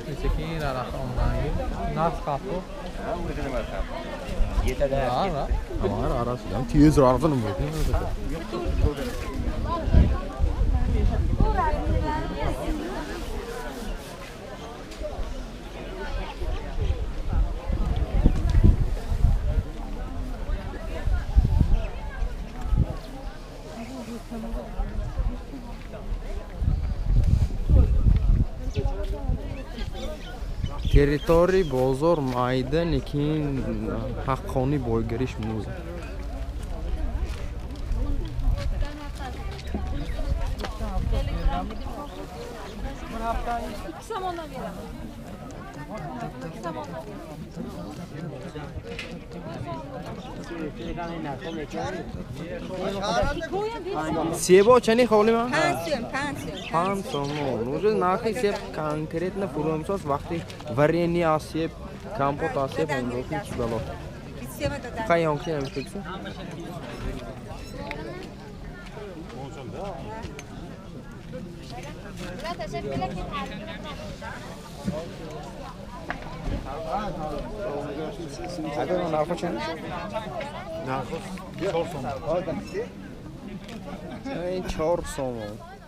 مثل که را رخامنایی ناس کافو را Ama arası yani tiyez arasını mı yapıyorsun? Territori bozor mayda lekin haqqoniy boygirish mumkin. Sebo chani xoli ma? Pan so'm. Уже нахи сеп конкретно пуромсос вақти варенье асеп, компот асеп ондохи чудало. Хай онки намистекси? Agar narxi chand? Narxi 4 so'm. 4 so'm.